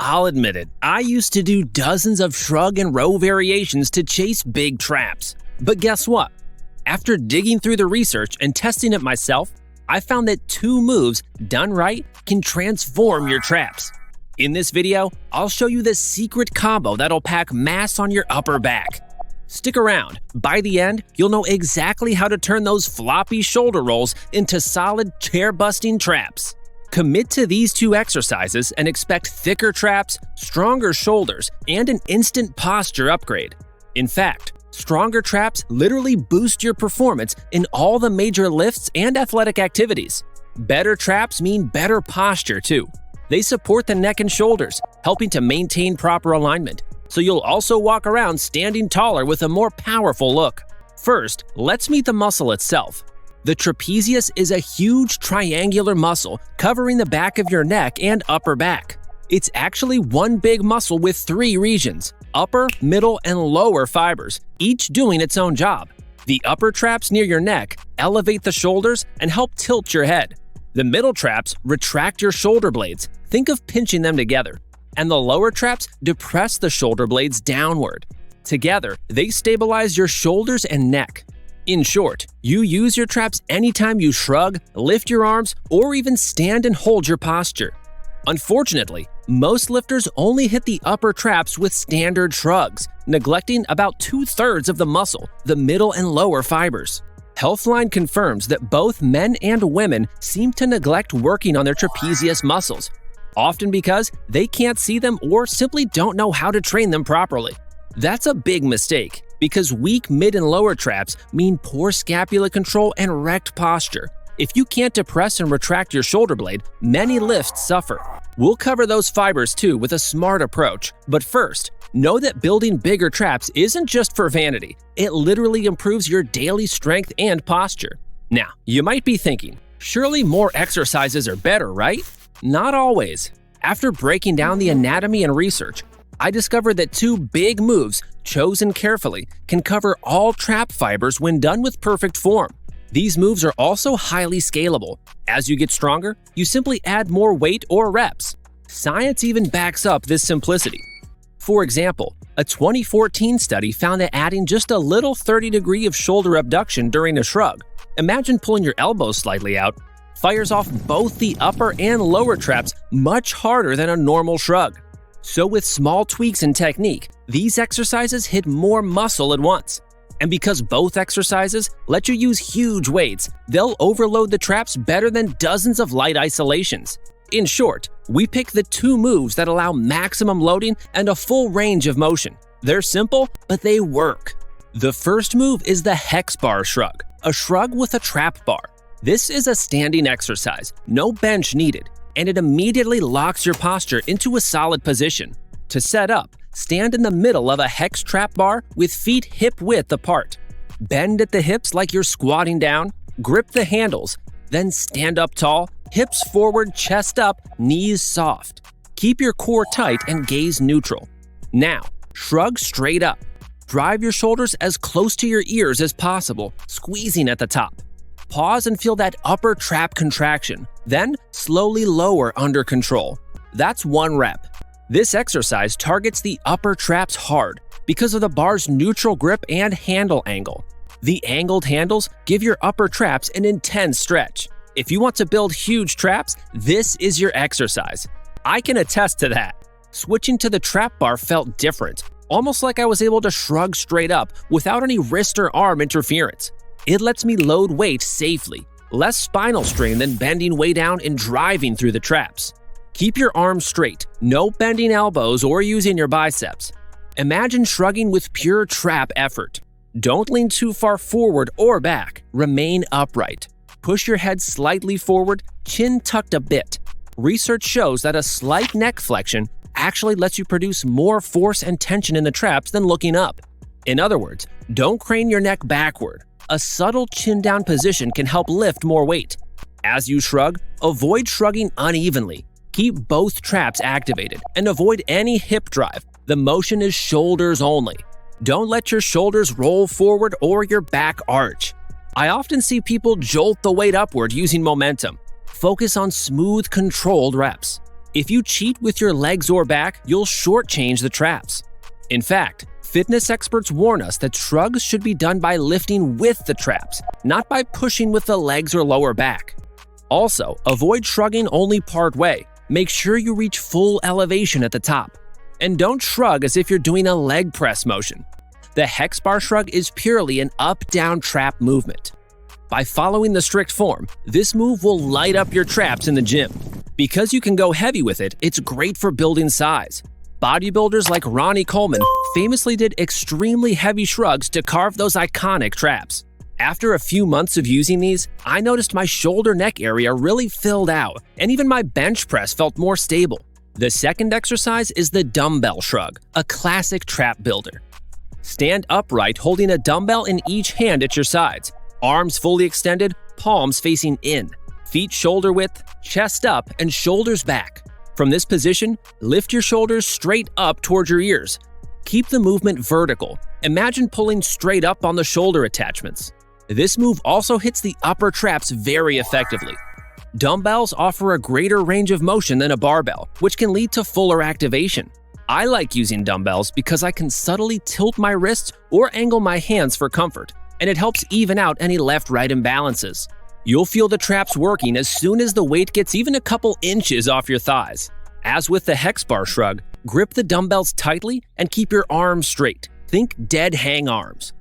I'll admit it, I used to do dozens of shrug and row variations to chase big traps. But guess what? After digging through the research and testing it myself, I found that 2 moves done right can transform your traps. In this video, I'll show you the secret combo that'll pack mass on your upper back. Stick around. By the end, you'll know exactly how to turn those floppy shoulder rolls into solid chair-busting traps. Commit to these 2 exercises and expect thicker traps, stronger shoulders, and an instant posture upgrade. In fact, stronger traps literally boost your performance in all the major lifts and athletic activities. Better traps mean better posture too. They support the neck and shoulders, helping to maintain proper alignment, so you'll also walk around standing taller with a more powerful look. First, let's meet the muscle itself. The trapezius is a huge triangular muscle covering the back of your neck and upper back. It's actually one big muscle with 3 regions: upper, middle, and lower fibers, each doing its own job. The upper traps near your neck elevate the shoulders and help tilt your head. The middle traps retract your shoulder blades, think of pinching them together, and the lower traps depress the shoulder blades downward. Together, they stabilize your shoulders and neck. In short, you use your traps anytime you shrug, lift your arms, or even stand and hold your posture. Unfortunately, most lifters only hit the upper traps with standard shrugs, neglecting about 2/3 of the muscle, the middle and lower fibers. Healthline confirms that both men and women seem to neglect working on their trapezius muscles, often because they can't see them or simply don't know how to train them properly. That's a big mistake, because weak mid and lower traps mean poor scapula control and wrecked posture. If you can't depress and retract your shoulder blade, many lifts suffer. We'll cover those fibers too with a smart approach, but first, know that building bigger traps isn't just for vanity. It literally improves your daily strength and posture. Now, you might be thinking, surely more exercises are better, right? Not always. After breaking down the anatomy and research, I discovered that 2 big moves, chosen carefully, can cover all trap fibers when done with perfect form. These moves are also highly scalable. As you get stronger, you simply add more weight or reps. Science even backs up this simplicity. For example, a 2014 study found that adding just a little 30° of shoulder abduction during a shrug, imagine pulling your elbows slightly out, fires off both the upper and lower traps much harder than a normal shrug. So with small tweaks in technique, these exercises hit more muscle at once. And because both exercises let you use huge weights, they'll overload the traps better than dozens of light isolations. In short, we pick the 2 moves that allow maximum loading and a full range of motion. They're simple, but they work. The first move is the hex bar shrug, a shrug with a trap bar. This is a standing exercise, no bench needed, and it immediately locks your posture into a solid position. To set up, stand in the middle of a hex trap bar with feet hip-width apart. Bend at the hips like you're squatting down, grip the handles, then stand up tall, hips forward, chest up, knees soft. Keep your core tight and gaze neutral. Now, shrug straight up. Drive your shoulders as close to your ears as possible, squeezing at the top. Pause and feel that upper trap contraction, then slowly lower under control. That's 1 rep. This exercise targets the upper traps hard because of the bar's neutral grip and handle angle. The angled handles give your upper traps an intense stretch. If you want to build huge traps, this is your exercise. I can attest to that. Switching to the trap bar felt different, almost like I was able to shrug straight up without any wrist or arm interference. It lets me load weight safely, less spinal strain than bending way down and driving through the traps. Keep your arms straight, no bending elbows or using your biceps. Imagine shrugging with pure trap effort. Don't lean too far forward or back, remain upright. Push your head slightly forward, chin tucked a bit. Research shows that a slight neck flexion actually lets you produce more force and tension in the traps than looking up. In other words, don't crane your neck backward. A subtle chin down position can help lift more weight. As you shrug, avoid shrugging unevenly. Keep both traps activated and avoid any hip drive. The motion is shoulders only. Don't let your shoulders roll forward or your back arch. I often see people jolt the weight upward using momentum. Focus on smooth, controlled reps. If you cheat with your legs or back, you'll shortchange the traps. In fact, fitness experts warn us that shrugs should be done by lifting with the traps, not by pushing with the legs or lower back. Also, avoid shrugging only part way. Make sure you reach full elevation at the top. And don't shrug as if you're doing a leg press motion. The hex bar shrug is purely an up-down trap movement. By following the strict form, this move will light up your traps in the gym. Because you can go heavy with it, it's great for building size. Bodybuilders like Ronnie Coleman famously did extremely heavy shrugs to carve those iconic traps. After a few months of using these, I noticed my shoulder-neck area really filled out, and even my bench press felt more stable. The second exercise is the dumbbell shrug, a classic trap builder. Stand upright holding a dumbbell in each hand at your sides, arms fully extended, palms facing in, feet shoulder width, chest up, and shoulders back. From this position, lift your shoulders straight up towards your ears. Keep the movement vertical. Imagine pulling straight up on the shoulder attachments. This move also hits the upper traps very effectively. Dumbbells offer a greater range of motion than a barbell, which can lead to fuller activation. I like using dumbbells because I can subtly tilt my wrists or angle my hands for comfort, and it helps even out any left-right imbalances. You'll feel the traps working as soon as the weight gets even a couple inches off your thighs. As with the hex bar shrug, grip the dumbbells tightly and keep your arms straight. Think dead hang arms.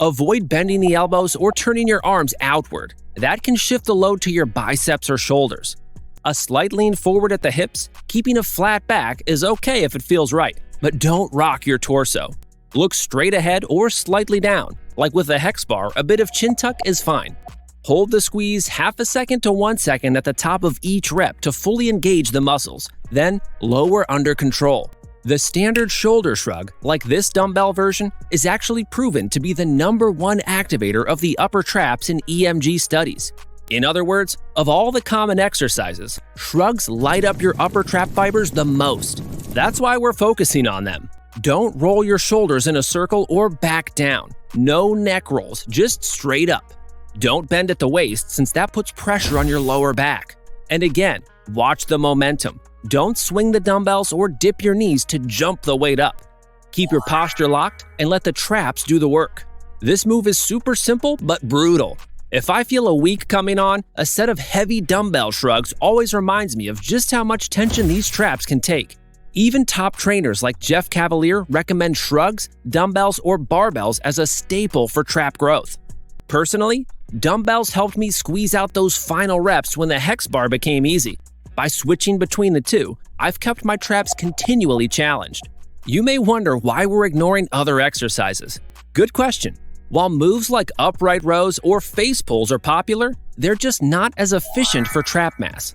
Avoid bending the elbows or turning your arms outward. That can shift the load to your biceps or shoulders. A slight lean forward at the hips, keeping a flat back is okay if it feels right, but don't rock your torso. Look straight ahead or slightly down. Like with the hex bar, a bit of chin tuck is fine. Hold the squeeze half a second to 1 second at the top of each rep to fully engage the muscles, then lower under control. The standard shoulder shrug, like this dumbbell version, is actually proven to be the #1 activator of the upper traps in EMG studies. In other words, of all the common exercises, shrugs light up your upper trap fibers the most. That's why we're focusing on them. Don't roll your shoulders in a circle or back down. No neck rolls, just straight up. Don't bend at the waist since that puts pressure on your lower back. And again, watch the momentum. Don't swing the dumbbells or dip your knees to jump the weight up. Keep your posture locked and let the traps do the work. This move is super simple but brutal. If I feel a week coming on, a set of heavy dumbbell shrugs always reminds me of just how much tension these traps can take. Even top trainers like Jeff Cavalier recommend shrugs, dumbbells, or barbells as a staple for trap growth. Personally, dumbbells helped me squeeze out those final reps when the hex bar became easy. By switching between the two, I've kept my traps continually challenged. You may wonder why we're ignoring other exercises. Good question. While moves like upright rows or face pulls are popular, they're just not as efficient for trap mass.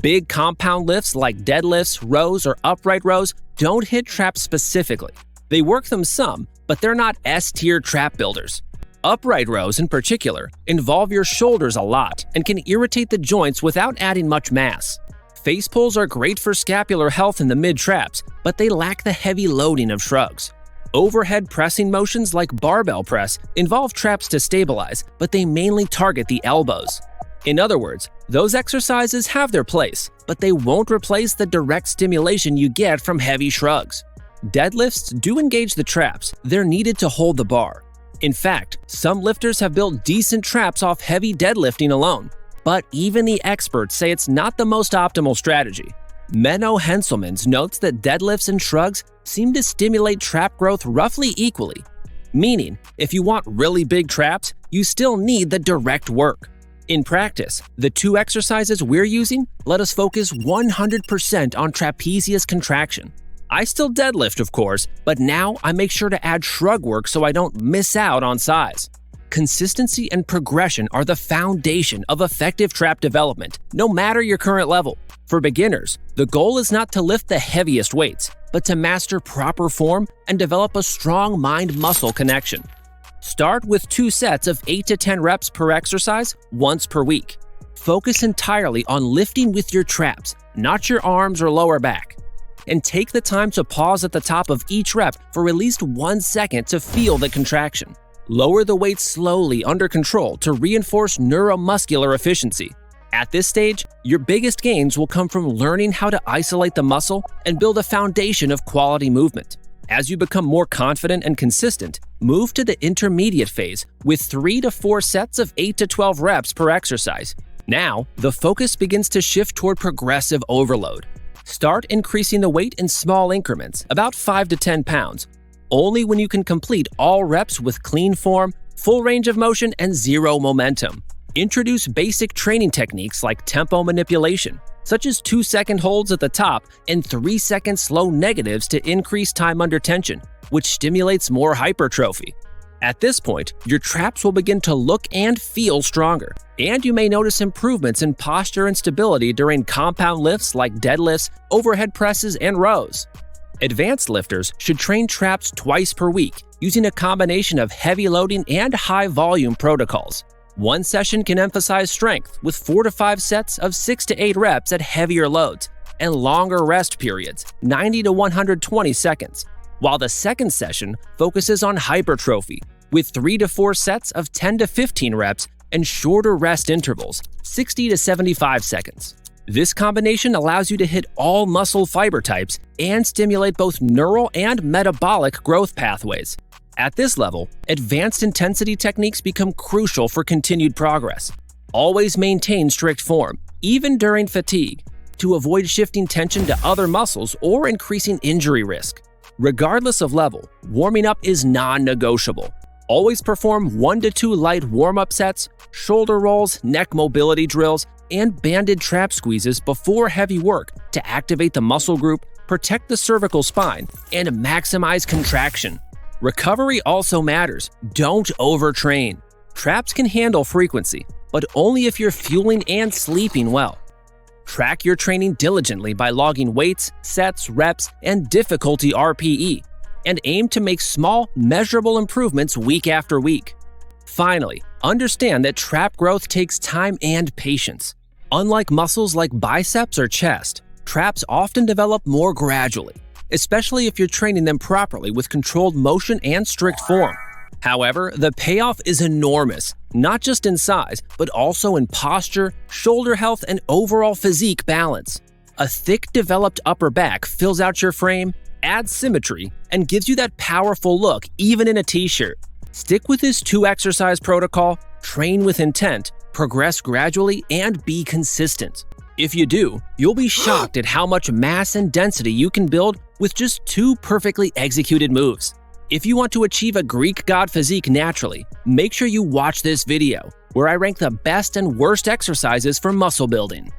Big compound lifts like deadlifts, rows, or upright rows don't hit traps specifically. They work them some, but they're not S-tier trap builders. Upright rows in particular involve your shoulders a lot and can irritate the joints without adding much mass. Face pulls are great for scapular health in the mid-traps, but they lack the heavy loading of shrugs. Overhead pressing motions like barbell press involve traps to stabilize, but they mainly target the elbows. In other words, those exercises have their place, but they won't replace the direct stimulation you get from heavy shrugs. Deadlifts do engage the traps, they're needed to hold the bar. In fact, some lifters have built decent traps off heavy deadlifting alone, but even the experts say it's not the most optimal strategy. Menno Henselmans notes that deadlifts and shrugs seem to stimulate trap growth roughly equally, meaning if you want really big traps, you still need the direct work. In practice, the two exercises we're using let us focus 100% on trapezius contraction. I still deadlift, of course, but now I make sure to add shrug work so I don't miss out on size. Consistency and progression are the foundation of effective trap development, no matter your current level. For beginners, the goal is not to lift the heaviest weights, but to master proper form and develop a strong mind-muscle connection. Start with 2 sets of 8 to 10 reps per exercise once per week. Focus entirely on lifting with your traps, not your arms or lower back. And take the time to pause at the top of each rep for at least 1 second to feel the contraction. Lower the weight slowly under control to reinforce neuromuscular efficiency. At this stage, your biggest gains will come from learning how to isolate the muscle and build a foundation of quality movement. As you become more confident and consistent, move to the intermediate phase with 3 to 4 sets of 8 to 12 reps per exercise. Now, the focus begins to shift toward progressive overload. Start increasing the weight in small increments, about 5 to 10 pounds, only when you can complete all reps with clean form, full range of motion, and zero momentum. Introduce basic training techniques like tempo manipulation, such as 2-second holds at the top and 3-second slow negatives to increase time under tension, which stimulates more hypertrophy. At this point, your traps will begin to look and feel stronger, and you may notice improvements in posture and stability during compound lifts like deadlifts, overhead presses, and rows. Advanced lifters should train traps twice per week using a combination of heavy loading and high volume protocols. One session can emphasize strength with 4 to 5 sets of 6 to 8 reps at heavier loads and longer rest periods, 90 to 120 seconds, while the second session focuses on hypertrophy with 3 to 4 sets of 10 to 15 reps and shorter rest intervals, 60 to 75 seconds. This combination allows you to hit all muscle fiber types and stimulate both neural and metabolic growth pathways. At this level, advanced intensity techniques become crucial for continued progress. Always maintain strict form, even during fatigue, to avoid shifting tension to other muscles or increasing injury risk. Regardless of level, warming up is non-negotiable. Always perform 1 to 2 light warm-up sets, shoulder rolls, neck mobility drills, and banded trap squeezes before heavy work to activate the muscle group, protect the cervical spine, and maximize contraction. Recovery also matters. Don't overtrain. Traps can handle frequency, but only if you're fueling and sleeping well. Track your training diligently by logging weights, sets, reps, and difficulty RPE, and aim to make small, measurable improvements week after week. Finally, understand that trap growth takes time and patience. Unlike muscles like biceps or chest, traps often develop more gradually, especially if you're training them properly with controlled motion and strict form. However, the payoff is enormous, not just in size, but also in posture, shoulder health, and overall physique balance. A thick, developed upper back fills out your frame, adds symmetry, and gives you that powerful look even in a t-shirt. Stick with this 2-exercise protocol, train with intent, progress gradually, and be consistent. If you do, you'll be shocked at how much mass and density you can build with just 2 perfectly executed moves. If you want to achieve a Greek god physique naturally, make sure you watch this video, where I rank the best and worst exercises for muscle building.